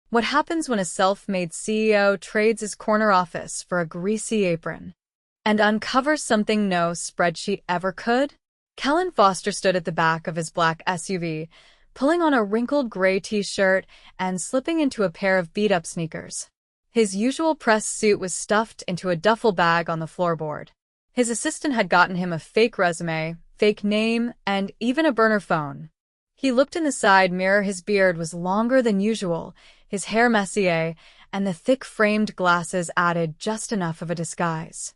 What happens when a self-made CEO trades his corner office for a greasy apron and uncovers something no spreadsheet ever could? Kellan Foster stood at the back of his black SUV, pulling on a wrinkled gray t-shirt and slipping into a pair of beat-up sneakers. His usual press suit was stuffed into a duffel bag on the floorboard. His assistant had gotten him a fake resume, fake name, and even a burner phone. He looked in the side mirror. His beard was longer than usual, his hair messier, and the thick framed glasses added just enough of a disguise.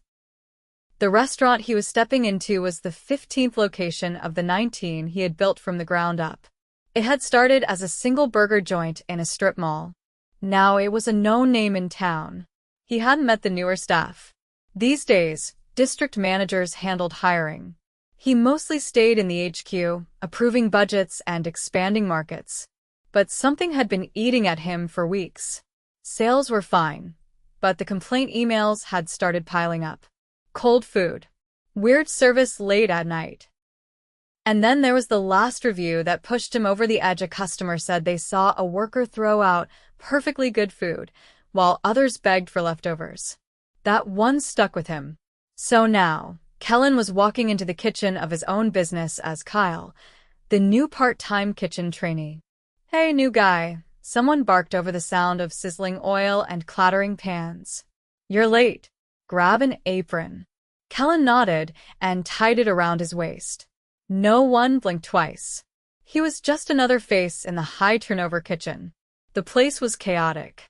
The restaurant he was stepping into was the 15th location of the 19 he had built from the ground up. It had started as a single burger joint in a strip mall. Now it was a known name in town. He hadn't met the newer staff. These days, district managers handled hiring. He mostly stayed in the HQ, approving budgets and expanding markets. But something had been eating at him for weeks. Sales were fine, but the complaint emails had started piling up. Cold food. Weird service late at night. And then there was the last review that pushed him over the edge. A customer said they saw a worker throw out perfectly good food, while others begged for leftovers. That one stuck with him. So now, Kellan was walking into the kitchen of his own business as Kyle, the new part-time kitchen trainee. "Hey, new guy," someone barked over the sound of sizzling oil and clattering pans. "You're late. Grab an apron." Kellan nodded and tied it around his waist. No one blinked twice. He was just another face in the high-turnover kitchen. The place was chaotic.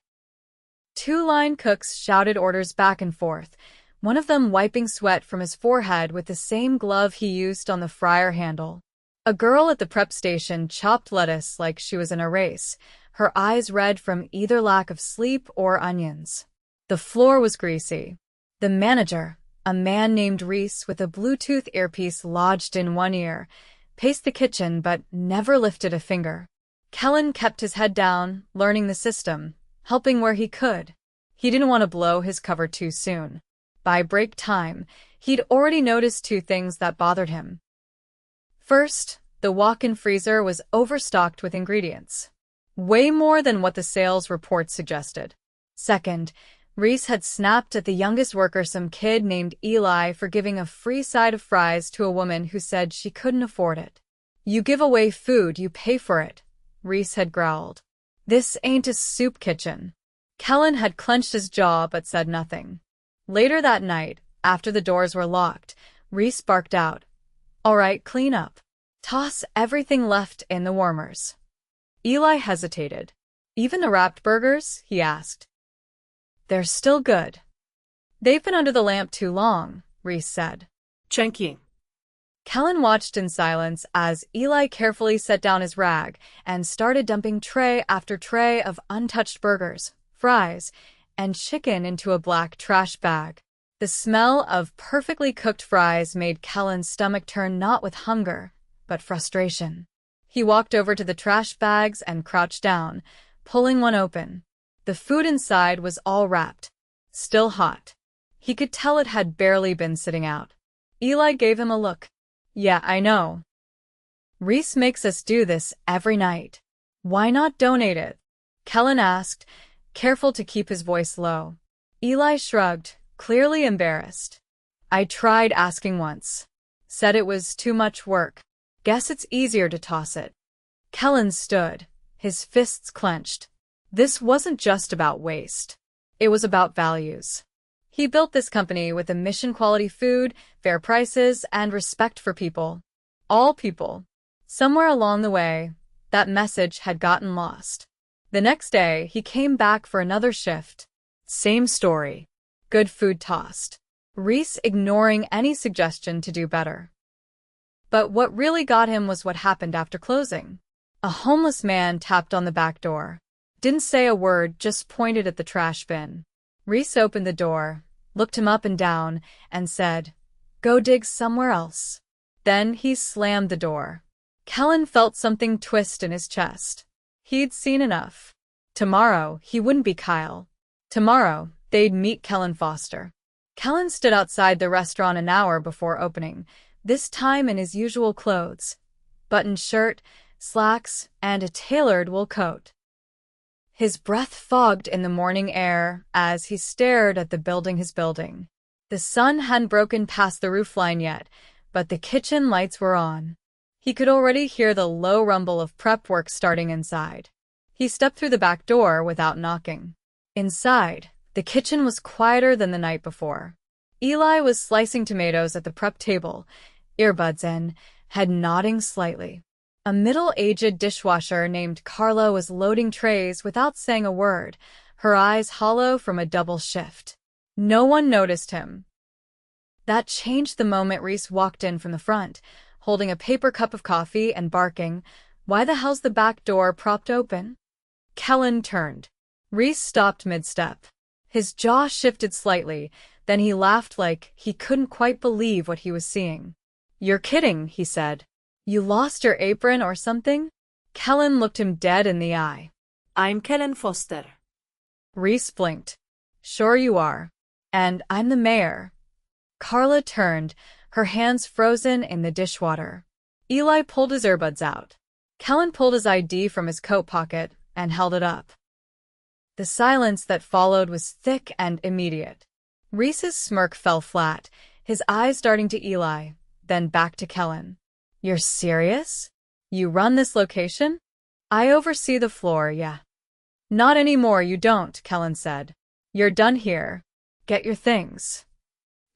Two line cooks shouted orders back and forth, one of them wiping sweat from his forehead with the same glove he used on the fryer handle. A girl at the prep station chopped lettuce like she was in a race, her eyes red from either lack of sleep or onions. The floor was greasy. The manager, a man named Reese with a Bluetooth earpiece lodged in one ear, paced the kitchen but never lifted a finger. Kellan kept his head down, learning the system, helping where he could. He didn't want to blow his cover too soon. By break time, he'd already noticed two things that bothered him. First, the walk-in freezer was overstocked with ingredients. Way more than what the sales report suggested. Second, Reese had snapped at the youngest worker, some kid named Eli, for giving a free side of fries to a woman who said she couldn't afford it. "You give away food, you pay for it," Reese had growled. "This ain't a soup kitchen." Kellan had clenched his jaw but said nothing. Later that night, after the doors were locked, Reese barked out, "All right, clean up. Toss everything left in the warmers." Eli hesitated. "Even the wrapped burgers?" he asked. "They're still good." "They've been under the lamp too long," Reese said. Chenky. Kellan watched in silence as Eli carefully set down his rag and started dumping tray after tray of untouched burgers, fries, and chicken into a black trash bag. The smell of perfectly cooked fries made Kellan's stomach turn, not with hunger, but frustration. He walked over to the trash bags and crouched down, pulling one open. The food inside was all wrapped, still hot. He could tell it had barely been sitting out. Eli gave him a look. "Yeah, I know. Reese makes us do this every night. Why not donate it?" Kellan asked, careful to keep his voice low. Eli shrugged, clearly embarrassed. "I tried asking once. Said it was too much work. Guess it's easier to toss it." Kellan stood, his fists clenched. This wasn't just about waste. It was about values. He built this company with a mission-quality food, fair prices, and respect for people. All people. Somewhere along the way, that message had gotten lost. The next day, he came back for another shift. Same story. Good food tossed. Reese ignoring any suggestion to do better. But what really got him was what happened after closing. A homeless man tapped on the back door. Didn't say a word, just pointed at the trash bin. Reese opened the door, looked him up and down, and said, "Go dig somewhere else." Then he slammed the door. Kellan felt something twist in his chest. He'd seen enough. Tomorrow, he wouldn't be Kyle. Tomorrow, they'd meet Kellan Foster. Kellan stood outside the restaurant an hour before opening, this time in his usual clothes. Buttoned shirt, slacks, and a tailored wool coat. His breath fogged in the morning air as he stared at the building his building. The sun hadn't broken past the roofline yet, but the kitchen lights were on. He could already hear the low rumble of prep work starting inside. He stepped through the back door without knocking. Inside, the kitchen was quieter than the night before. Eli was slicing tomatoes at the prep table, earbuds in, head nodding slightly. A middle-aged dishwasher named Carla was loading trays without saying a word, her eyes hollow from a double shift. No one noticed him. That changed the moment Reese walked in from the front, holding a paper cup of coffee and barking, "Why the hell's the back door propped open?" Kellan turned. Reese stopped mid-step. His jaw shifted slightly, then he laughed like he couldn't quite believe what he was seeing. "You're kidding," he said. "You lost your apron or something?" Kellan looked him dead in the eye. I'm Kellan Foster. Reese blinked. "Sure you are. And I'm the mayor." Carla turned, her hands frozen in the dishwater. Eli pulled his earbuds out. Kellan pulled his ID from his coat pocket and held it up. The silence that followed was thick and immediate. Reese's smirk fell flat, his eyes darting to Eli, then back to Kellan. "You're serious? You run this location?" "I oversee the floor, yeah." "Not anymore, you don't," Kellan said. "You're done here. Get your things."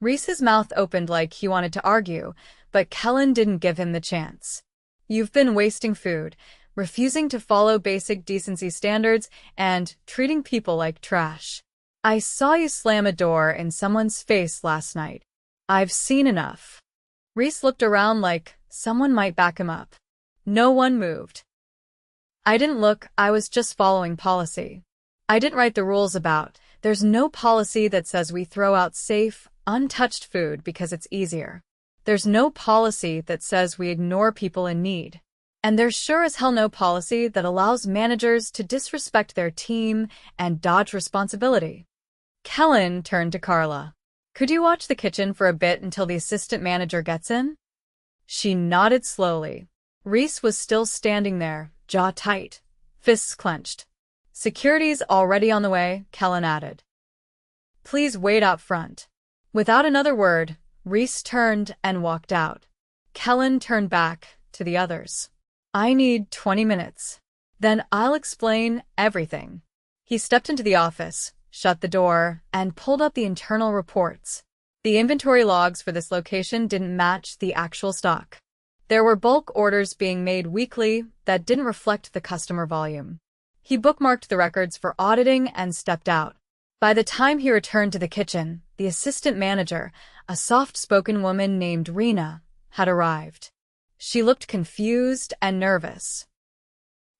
Reese's mouth opened like he wanted to argue, but Kellan didn't give him the chance. "You've been wasting food, refusing to follow basic decency standards, and treating people like trash. I saw you slam a door in someone's face last night. I've seen enough." Reese looked around like someone might back him up. No one moved. "I didn't look, I was just following policy. I didn't write the rules about. There's no policy that says we throw out safe, untouched food because it's easier. There's no policy that says we ignore people in need. And there's sure as hell no policy that allows managers to disrespect their team and dodge responsibility." Kellan turned to Carla. "Could you watch the kitchen for a bit until the assistant manager gets in?" She nodded slowly. Reese was still standing there, jaw tight, fists clenched. "Security's already on the way," Kellan added. "Please wait out front." Without another word, Reese turned and walked out. Kellan turned back to the others. "I need 20 minutes. Then I'll explain everything." He stepped into the office, shut the door, and pulled up the internal reports. The inventory logs for this location didn't match the actual stock. There were bulk orders being made weekly that didn't reflect the customer volume. He bookmarked the records for auditing and stepped out. By the time he returned to the kitchen, the assistant manager, a soft-spoken woman named Rena, had arrived. She looked confused and nervous.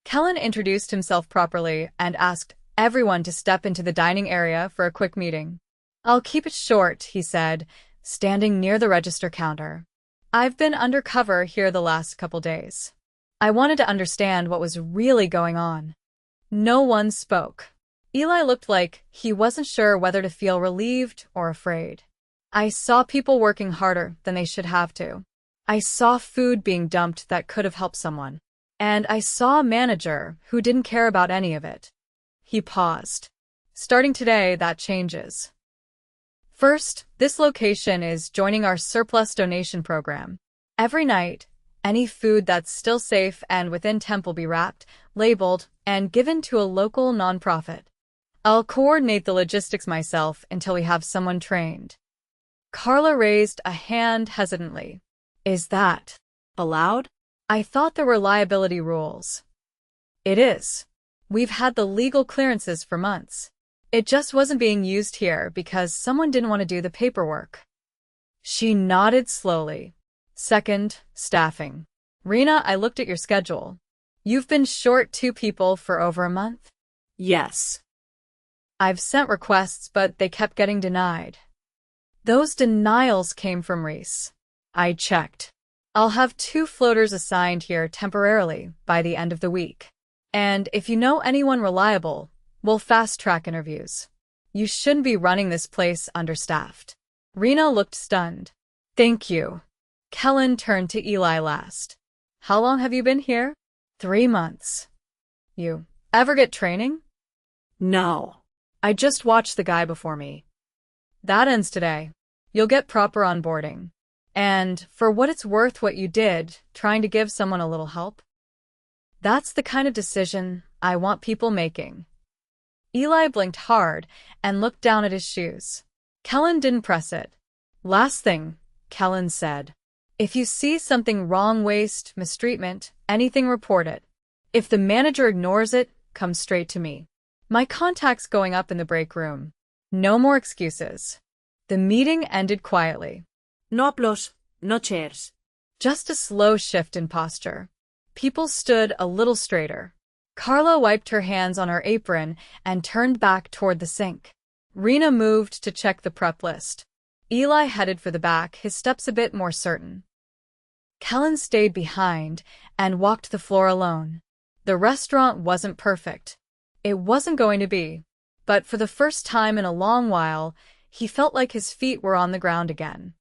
Kellan introduced himself properly and asked everyone to step into the dining area for a quick meeting. "I'll keep it short," he said, standing near the register counter. "I've been undercover here the last couple days. I wanted to understand what was really going on." No one spoke. Eli looked like he wasn't sure whether to feel relieved or afraid. "I saw people working harder than they should have to. I saw food being dumped that could have helped someone. And I saw a manager who didn't care about any of it." He paused. "Starting today, that changes. First, this location is joining our surplus donation program. Every night, any food that's still safe and within temp will be wrapped, labeled, and given to a local nonprofit. I'll coordinate the logistics myself until we have someone trained." Carla raised a hand hesitantly. "Is that allowed? I thought there were liability rules." "It is. We've had the legal clearances for months. It just wasn't being used here because someone didn't want to do the paperwork." She nodded slowly. "Second, staffing. Rena, I looked at your schedule. You've been short 2 people for over a month?" Yes. "I've sent requests, but they kept getting denied." Those denials came from Reese. "I checked. I'll have 2 floaters assigned here temporarily by the end of the week. And if you know anyone reliable, we'll fast-track interviews. You shouldn't be running this place understaffed." Rena looked stunned. "Thank you." Kellan turned to Eli last. "How long have you been here?" 3 months. "You ever get training?" No. I just watched the guy before me. That ends today. You'll get proper onboarding. And, for what it's worth what you did, trying to give someone a little help? That's the kind of decision I want people making. Eli blinked hard and looked down at his shoes. Kellan didn't press it. Last thing, Kellan said. If you see something wrong, waste, mistreatment, anything, report it. If the manager ignores it, come straight to me. My contact's going up in the break room. No more excuses. The meeting ended quietly. No applause, no chairs. Just a slow shift in posture. People stood a little straighter. Carla wiped her hands on her apron and turned back toward the sink. Rena moved to check the prep list. Eli headed for the back, his steps a bit more certain. Kellan stayed behind and walked the floor alone. The restaurant wasn't perfect. It wasn't going to be. But for the first time in a long while, he felt like his feet were on the ground again.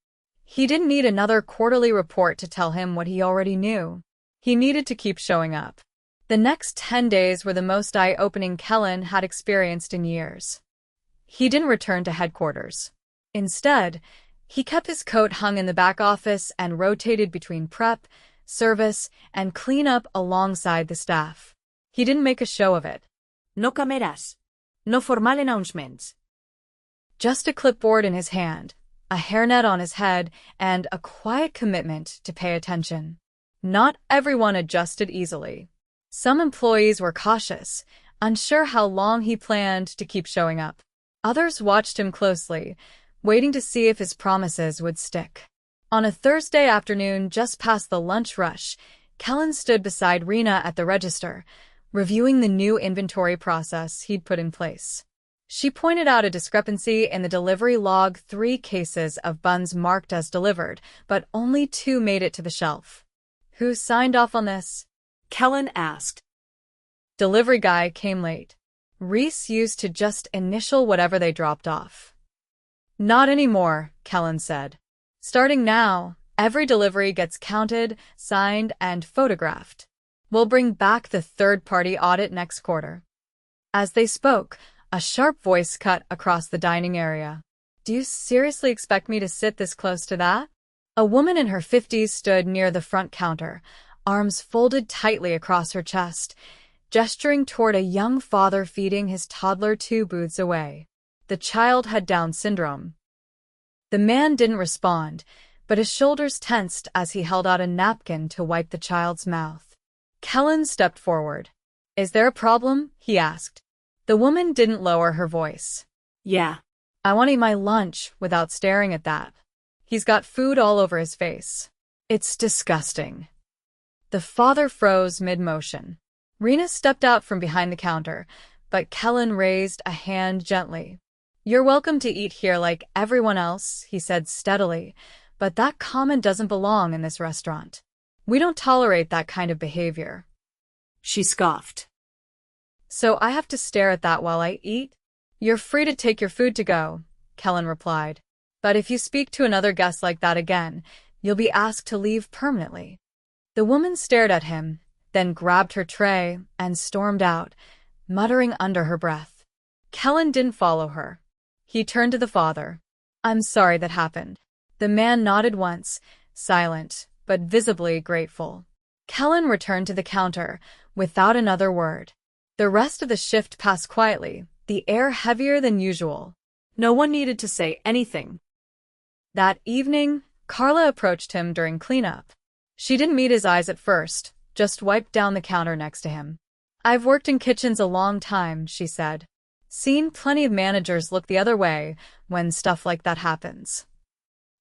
He didn't need another quarterly report to tell him what he already knew. He needed to keep showing up. The next 10 days were the most eye-opening Kellan had experienced in years. He didn't return to headquarters. Instead, he kept his coat hung in the back office and rotated between prep, service, and cleanup alongside the staff. He didn't make a show of it. No cameras. No formal announcements. Just a clipboard in his hand, a hairnet on his head, and a quiet commitment to pay attention. Not everyone adjusted easily. Some employees were cautious, unsure how long he planned to keep showing up. Others watched him closely, waiting to see if his promises would stick. On a Thursday afternoon just past the lunch rush, Kellan stood beside Rena at the register, reviewing the new inventory process he'd put in place. She pointed out a discrepancy in the delivery log: 3 cases of buns marked as delivered, but only 2 made it to the shelf. Who signed off on this? Kellan asked. Delivery guy came late. Reese used to just initial whatever they dropped off. Not anymore, Kellan said. Starting now, every delivery gets counted, signed, and photographed. We'll bring back the third-party audit next quarter. As they spoke, a sharp voice cut across the dining area. Do you seriously expect me to sit this close to that? A woman in her 50s stood near the front counter, arms folded tightly across her chest, gesturing toward a young father feeding his toddler 2 booths away. The child had Down syndrome. The man didn't respond, but his shoulders tensed as he held out a napkin to wipe the child's mouth. Kellan stepped forward. Is there a problem? He asked. The woman didn't lower her voice. Yeah. I want to eat my lunch without staring at that. He's got food all over his face. It's disgusting. The father froze mid-motion. Rena stepped out from behind the counter, but Kellan raised a hand gently. You're welcome to eat here like everyone else, he said steadily, but that comment doesn't belong in this restaurant. We don't tolerate that kind of behavior. She scoffed. So I have to stare at that while I eat? You're free to take your food to go, Kellan replied. But if you speak to another guest like that again, you'll be asked to leave permanently. The woman stared at him, then grabbed her tray and stormed out, muttering under her breath. Kellan didn't follow her. He turned to the father. I'm sorry that happened. The man nodded once, silent, but visibly grateful. Kellan returned to the counter, without another word. The rest of the shift passed quietly, the air heavier than usual. No one needed to say anything. That evening, Carla approached him during cleanup. She didn't meet his eyes at first, just wiped down the counter next to him. I've worked in kitchens a long time, she said. Seen plenty of managers look the other way when stuff like that happens.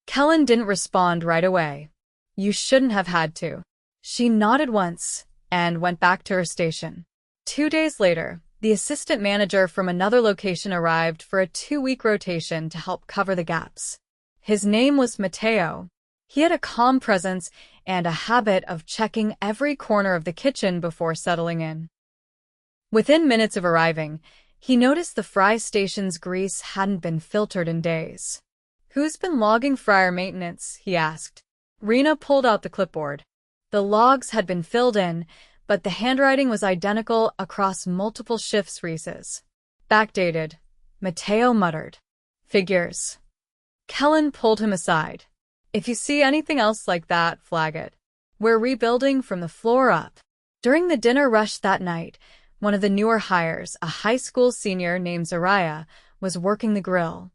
Kellan didn't respond right away. You shouldn't have had to. She nodded once and went back to her station. 2 days later, the assistant manager from another location arrived for a 2-week rotation to help cover the gaps. His name was Mateo. He had a calm presence and a habit of checking every corner of the kitchen before settling in. Within minutes of arriving, he noticed the fry station's grease hadn't been filtered in days. Who's been logging fryer maintenance? He asked. Rena pulled out the clipboard. The logs had been filled in, but the handwriting was identical across multiple shifts. Reese's. Backdated, Matteo muttered. Figures. Kellan pulled him aside. If you see anything else like that, flag it. We're rebuilding from the floor up. During the dinner rush that night, one of the newer hires, a high school senior named Zariah, was working the grill.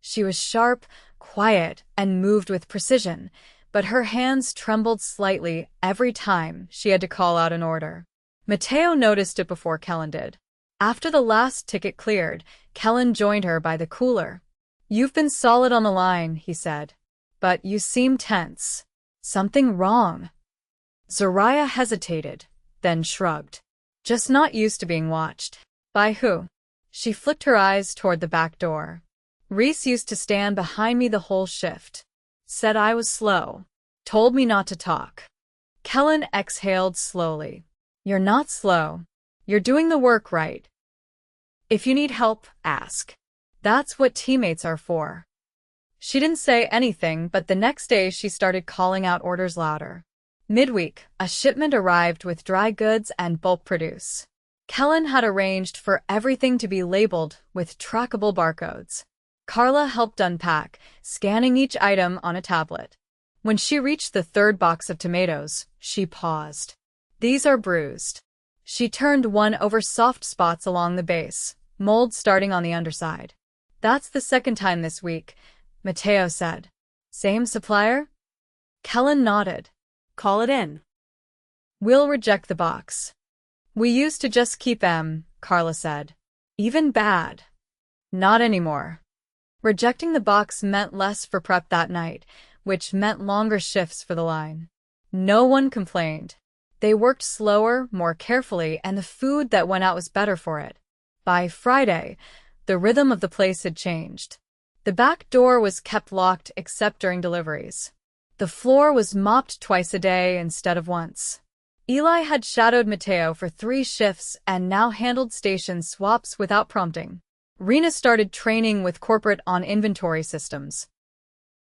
She was sharp, quiet, and moved with precision, but her hands trembled slightly every time she had to call out an order. Matteo noticed it before Kellan did. After the last ticket cleared, Kellan joined her by the cooler. You've been solid on the line, he said. But you seem tense. Something wrong? Zariah hesitated, then shrugged. Just not used to being watched. By who? She flicked her eyes toward the back door. Reese used to stand behind me the whole shift. Said I was slow. Told me not to talk. Kellan exhaled slowly. You're not slow. You're doing the work right. If you need help, ask. That's what teammates are for. She didn't say anything, but the next day she started calling out orders louder. Midweek, a shipment arrived with dry goods and bulk produce. Kellan had arranged for everything to be labeled with trackable barcodes. Carla helped unpack, scanning each item on a tablet. When she reached the third box of tomatoes, she paused. These are bruised. She turned one over soft spots along the base, mold starting on the underside. That's the second time this week, Matteo said. Same supplier? Kellan nodded. Call it in. We'll reject the box. We used to just keep M, Carla said. Even bad. Not anymore. Rejecting the box meant less for prep that night, which meant longer shifts for the line. No one complained. They worked slower, more carefully, and the food that went out was better for it. By Friday, the rhythm of the place had changed. The back door was kept locked except during deliveries. The floor was mopped twice a day instead of once. Eli had shadowed Matteo for 3 shifts and now handled station swaps without prompting. Rena started training with corporate on inventory systems.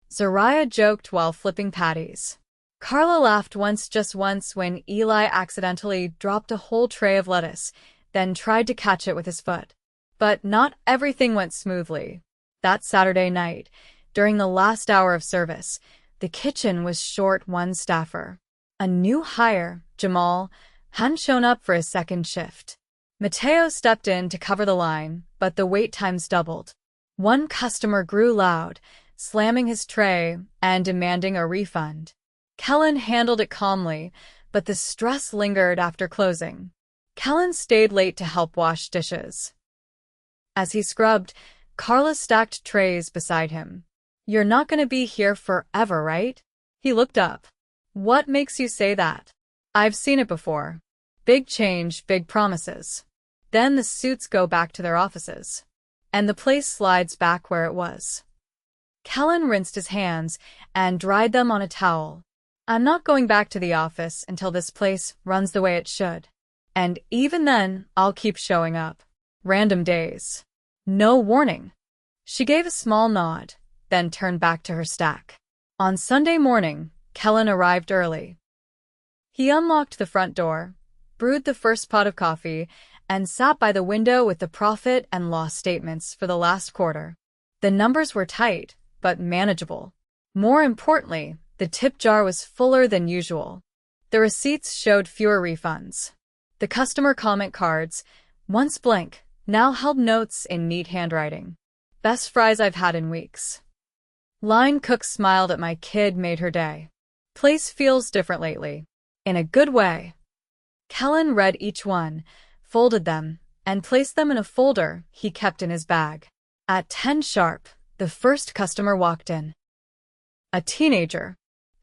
Zariah joked while flipping patties. Carla laughed just once when Eli accidentally dropped a whole tray of lettuce, then tried to catch it with his foot. But not everything went smoothly. That Saturday night, during the last hour of service, the kitchen was short one staffer. A new hire, Jamal, hadn't shown up for his second shift. Matteo stepped in to cover the line, but the wait times doubled. One customer grew loud, slamming his tray and demanding a refund. Kellan handled it calmly, but the stress lingered after closing. Kellan stayed late to help wash dishes. As he scrubbed, Carla stacked trays beside him. You're not going to be here forever, right? He looked up. What makes you say that? I've seen it before. Big change, big promises. Then the suits go back to their offices. And the place slides back where it was. Kellan rinsed his hands and dried them on a towel. I'm not going back to the office until this place runs the way it should. And even then, I'll keep showing up. Random days. No warning. She gave a small nod, then turned back to her stack. On Sunday morning, Kellan arrived early. He unlocked the front door, brewed the first pot of coffee, and sat by the window with the profit and loss statements for the last quarter. The numbers were tight, but manageable. More importantly, the tip jar was fuller than usual. The receipts showed fewer refunds. The customer comment cards, once blank, now held notes in neat handwriting. Best fries I've had in weeks. Line cook smiled at my kid made her day. Place feels different lately. In a good way. Kellan read each one, folded them, and placed them in a folder he kept in his bag. At 10 sharp, the first customer walked in. A teenager.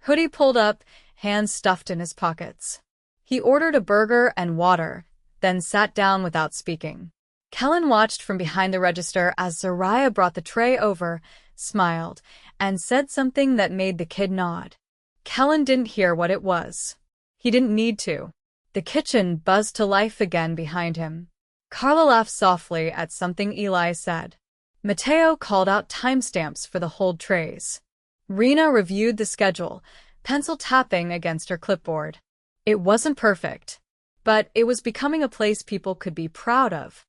Hoodie pulled up, hands stuffed in his pockets. He ordered a burger and water, then sat down without speaking. Kellan watched from behind the register as Zariah brought the tray over, smiled, and said something that made the kid nod. Kellan didn't hear what it was. He didn't need to. The kitchen buzzed to life again behind him. Carla laughed softly at something Eli said. Matteo called out timestamps for the hold trays. Rena reviewed the schedule, pencil tapping against her clipboard. It wasn't perfect, but it was becoming a place people could be proud of.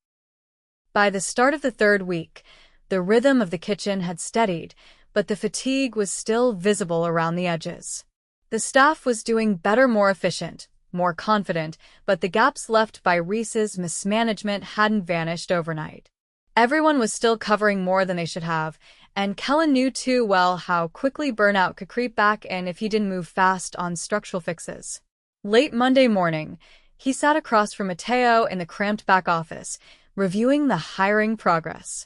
By the start of the third week, the rhythm of the kitchen had steadied, but the fatigue was still visible around the edges. The staff was doing better, more efficient, more confident, but the gaps left by Reese's mismanagement hadn't vanished overnight. Everyone was still covering more than they should have, and Kellan knew too well how quickly burnout could creep back in if he didn't move fast on structural fixes. Late Monday morning, he sat across from Matteo in the cramped back office, reviewing the hiring progress.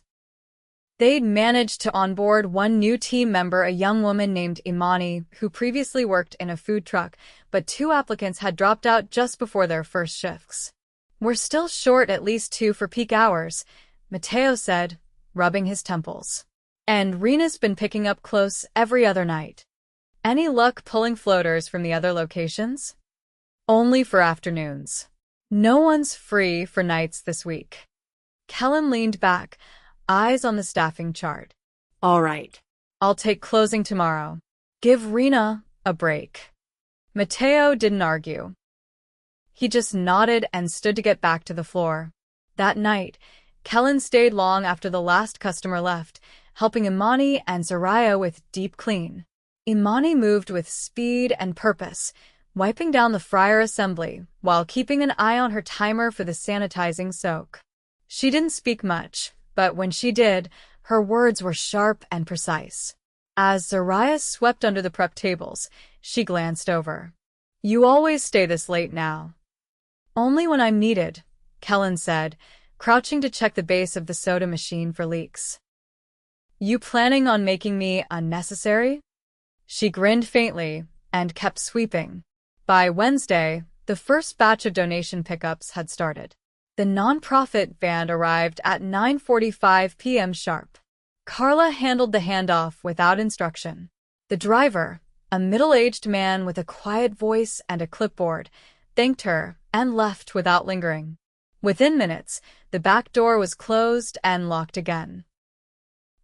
They'd managed to onboard one new team member, a young woman named Imani, who previously worked in a food truck, but 2 applicants had dropped out just before their first shifts. "We're still short at least 2 for peak hours," Matteo said, rubbing his temples. "And Rena's been picking up close every other night." "Any luck pulling floaters from the other locations?" "Only for afternoons. No one's free for nights this week." Kellan leaned back, eyes on the staffing chart. All right. "I'll take closing tomorrow. Give Rena a break." Matteo didn't argue. He just nodded and stood to get back to the floor. That night, Kellan stayed long after the last customer left, helping Imani and Zoraya with deep clean. Imani moved with speed and purpose, wiping down the fryer assembly while keeping an eye on her timer for the sanitizing soak. She didn't speak much, but when she did, her words were sharp and precise. As Zoraya swept under the prep tables, she glanced over. "You always stay this late now." "Only when I'm needed," Kellan said, crouching to check the base of the soda machine for leaks. "You planning on making me unnecessary?" She grinned faintly and kept sweeping. By Wednesday, the first batch of donation pickups had started. The nonprofit van arrived at 9:45 p.m. sharp. Carla handled the handoff without instruction. The driver, a middle-aged man with a quiet voice and a clipboard, thanked her and left without lingering. Within minutes, the back door was closed and locked again.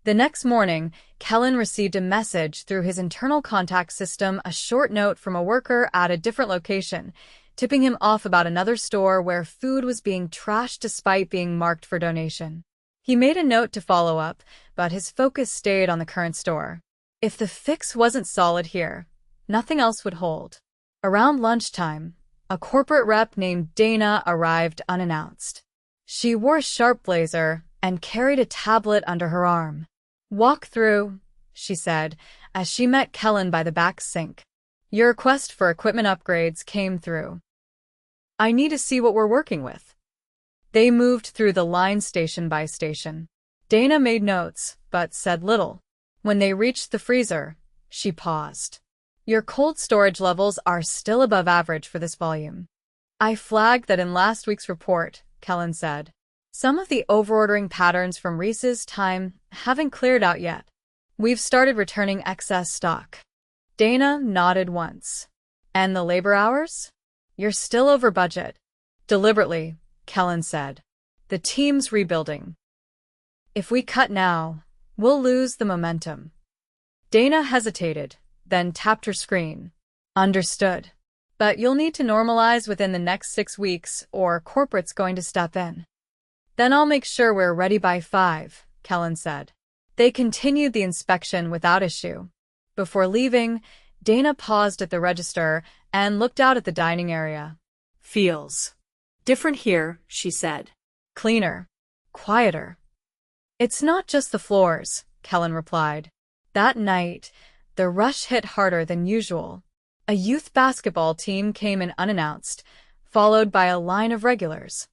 The next morning, Kellan received a message through his internal contact system, a short note from a worker at a different location, tipping him off about another store where food was being trashed despite being marked for donation. He made a note to follow up, but his focus stayed on the current store. If the fix wasn't solid here, nothing else would hold. Around lunchtime, a corporate rep named Dana arrived unannounced. She wore a sharp blazer and carried a tablet under her arm. "Walk through," she said, as she met Kellan by the back sink. "Your request for equipment upgrades came through. I need to see what we're working with." They moved through the line station by station. Dana made notes, but said little. When they reached the freezer, she paused. "Your cold storage levels are still above average for this volume." "I flagged that in last week's report," Kellan said. "Some of the overordering patterns from Reese's time haven't cleared out yet. We've started returning excess stock." Dana nodded once. "And the labor hours?" "You're still over budget." "Deliberately," Kellan said. "The team's rebuilding. If we cut now, we'll lose the momentum." Dana hesitated, then tapped her screen. "Understood. But you'll need to normalize within the next 6 weeks, or corporate's going to step in." "Then I'll make sure we're ready by 5, Kellan said. They continued the inspection without issue. Before leaving, Dana paused at the register and looked out at the dining area. "Feels different here," she said. "Cleaner. Quieter." "It's not just the floors," Kellan replied. That night, the rush hit harder than usual. A youth basketball team came in unannounced, followed by a line of regulars.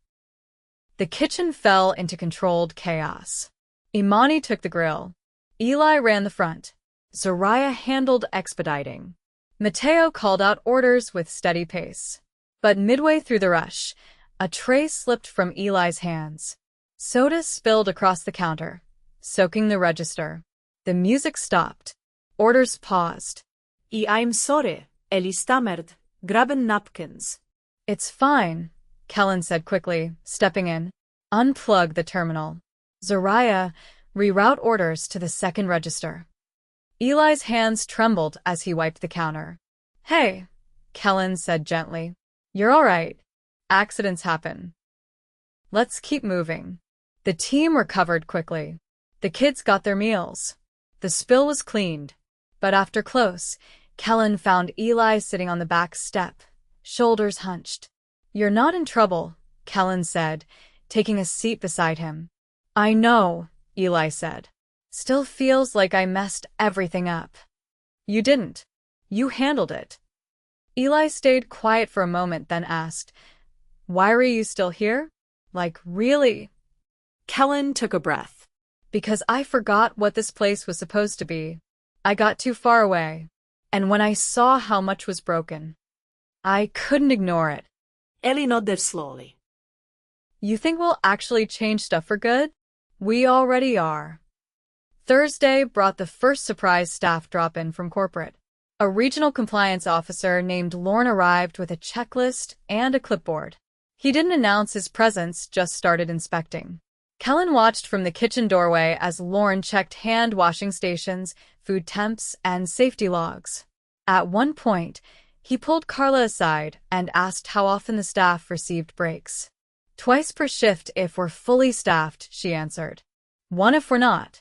The kitchen fell into controlled chaos. Imani took the grill. Eli ran the front. Zoraya handled expediting. Matteo called out orders with steady pace. But midway through the rush, a tray slipped from Eli's hands. Soda spilled across the counter, soaking the register. The music stopped. Orders paused. I'm sorry, Eli stammered, grabbing napkins. "It's fine," Kellan said quickly, stepping in. "Unplug the terminal." Zoraya, reroute orders to the second register. Eli's hands trembled as he wiped the counter. "Hey," Kellan said gently. "You're all right. Accidents happen. Let's keep moving." The team recovered quickly. The kids got their meals. The spill was cleaned. But after close, Kellan found Eli sitting on the back step, shoulders hunched. "You're not in trouble," Kellan said, taking a seat beside him. "I know," Eli said. "Still feels like I messed everything up." "You didn't. You handled it." Eli stayed quiet for a moment, then asked, "Why are you still here? Like, really?" Kellan took a breath. "Because I forgot what this place was supposed to be. I got too far away. And when I saw how much was broken, I couldn't ignore it." Eli nodded slowly. "You think we'll actually change stuff for good? We already are." Thursday brought the first surprise staff drop-in from corporate. A regional compliance officer named Lorne arrived with a checklist and a clipboard. He didn't announce his presence, just started inspecting. Kellan watched from the kitchen doorway as Lorne checked hand-washing stations, food temps, and safety logs. At one point, he pulled Carla aside and asked how often the staff received breaks. "Twice per shift if we're fully staffed," she answered. "One if we're not.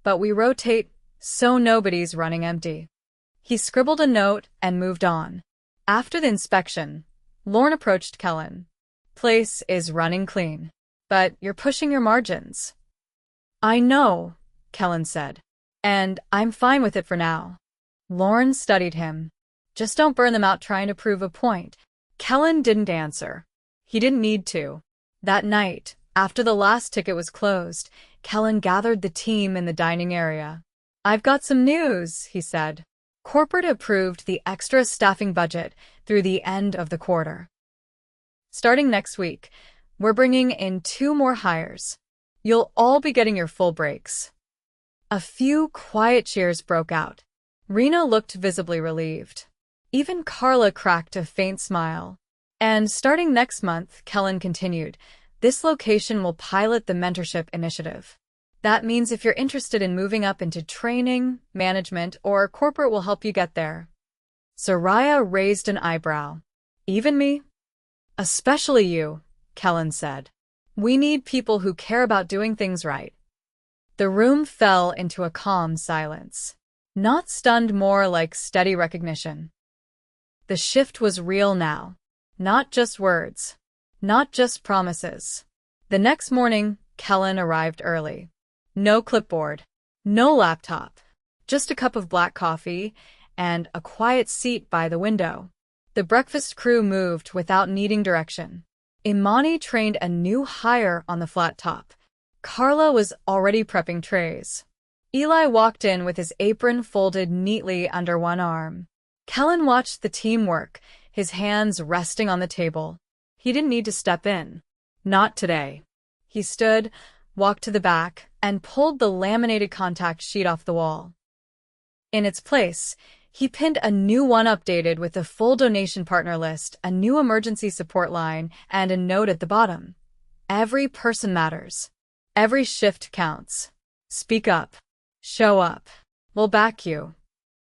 But we rotate, so nobody's running empty." He scribbled a note and moved on. After the inspection, Lorne approached Kellan. "Place is running clean. But you're pushing your margins." "I know," Kellan said. "And I'm fine with it for now." Lorne studied him. "Just don't burn them out trying to prove a point." Kellan didn't answer. He didn't need to. That night, after the last ticket was closed, Kellan gathered the team in the dining area. "I've got some news," he said. Corporate approved the extra staffing budget through the end of the quarter. Starting next week, we're bringing in 2 more hires. You'll all be getting your full breaks. A few quiet cheers broke out. Rena looked visibly relieved. Even Carla cracked a faint smile. "And starting next month," Kellan continued, "this location will pilot the mentorship initiative. That means if you're interested in moving up into training, management, or corporate, will help you get there." Soraya raised an eyebrow. "Even me?" "Especially you," Kellan said. "We need people who care about doing things right." The room fell into a calm silence. Not stunned, more like steady recognition. The shift was real now. Not just words. Not just promises. The next morning, Kellan arrived early. No clipboard. No laptop. Just a cup of black coffee and a quiet seat by the window. The breakfast crew moved without needing direction. Imani trained a new hire on the flat top. Carla was already prepping trays. Eli walked in with his apron folded neatly under one arm. Kellan watched the team work, his hands resting on the table. He didn't need to step in. Not today. He stood, walked to the back, and pulled the laminated contact sheet off the wall. In its place, he pinned a new one updated with a full donation partner list, a new emergency support line, and a note at the bottom. Every person matters. Every shift counts. Speak up. Show up. We'll back you.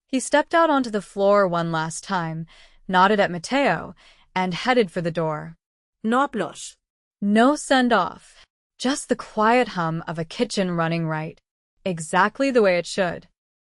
He stepped out onto the floor one last time, nodded at Mateo, and headed for the door. No applause. No send-off. Just the quiet hum of a kitchen running right. Exactly the way it should.